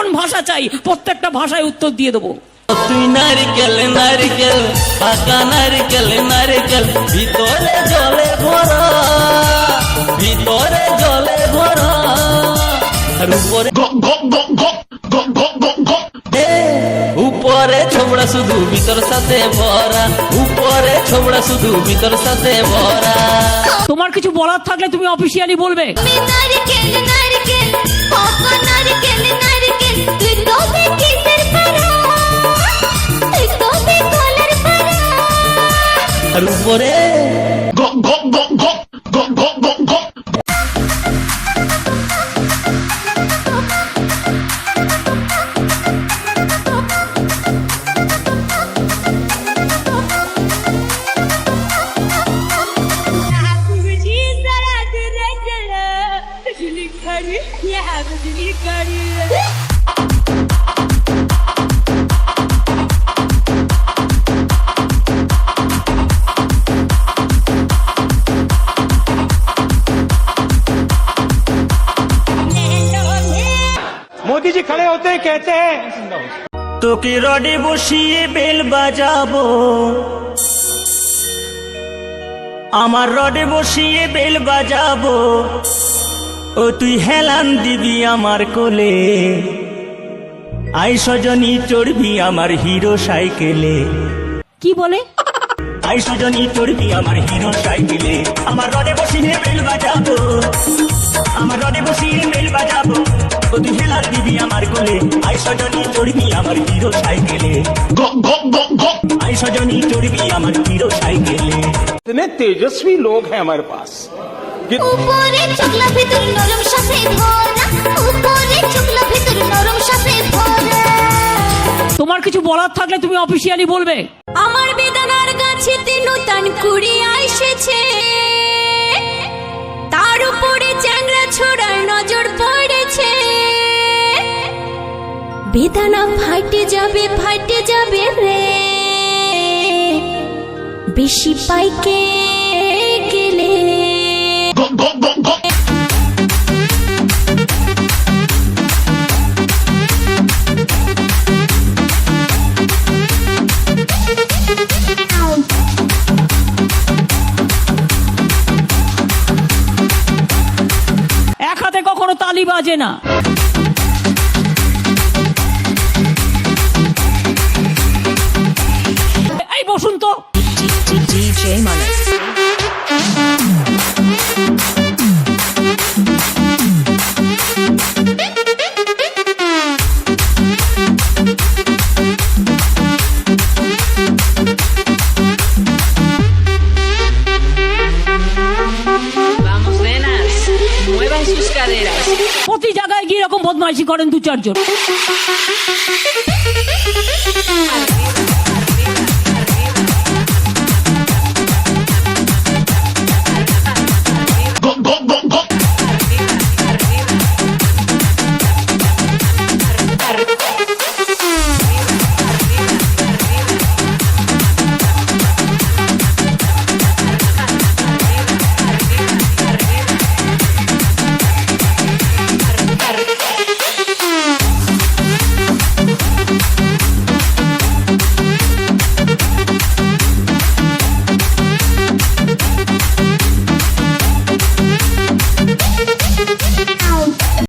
কোন ভাষা চাই, প্রত্যেকটা ভাষায় উত্তর দিয়ে দেবো। তুই নারকেল নারকেল পাকা নারকেল নারকেল ভিতরে জলে ভরা, ভিতরে জলে ভরা, আর উপরে উপরে ছোবড়া শুধু ভিতর সাথে ভরা, উপরে ছোবড়া শুধু ভিতর সাথে ভরা। তোমার কিছু বলার থাকলে তুমি অফিসিয়ালি বলবে। আর উপরে मोदी जी खड़े होते हैं कहते हैं তোকে রডে বসিয়ে বেল বাজাবো, আমার রডে বসিয়ে বেল বাজাবো, ও তুই হেলান দিবি আমার কোলে, আই সজনী চড়বি আমার হিরো সাইকেলে। কি বলে? আই সজনী চড়বি আমার হিরো সাইকেলে, আমার রডে বসিয়ে বেল বাজাবো, আমার রডে বসিয়ে বেল বাজাবো, ও তুই হেলান দিবি আমার কোলে, আই সজনী চড়বি আমার হিরো সাইকেলে, আই সজনী চড়বি আমার হিরো সাইকেলে। इतने तेजस्वी लोग हैं हमारे पास। উপরে চুকলা ভিতর নরম সাথে ভরা, উপরে চুকলা ভিতর নরম সাথে ভরা। তোমার কিছু বলার থাকলে তুমি অফিসিয়ালি বলবে। আমার বেদনার গাছেতে নতুন কুড়ি এসেছে, তার উপরে চ্যাংড়া ছোড়ার নজর পড়েছে, বেদনা ফাটে যাবে রে, বেশি পাইকে গেলে। এক হাতে কখনো তালি বাজে না। এই বসুন তো। DJ Manis. Vamos, nenas, muevan sus caderas. প্রতি জায়গায় গিয়ে এরকম বদমাইশি করেন দু চারজন।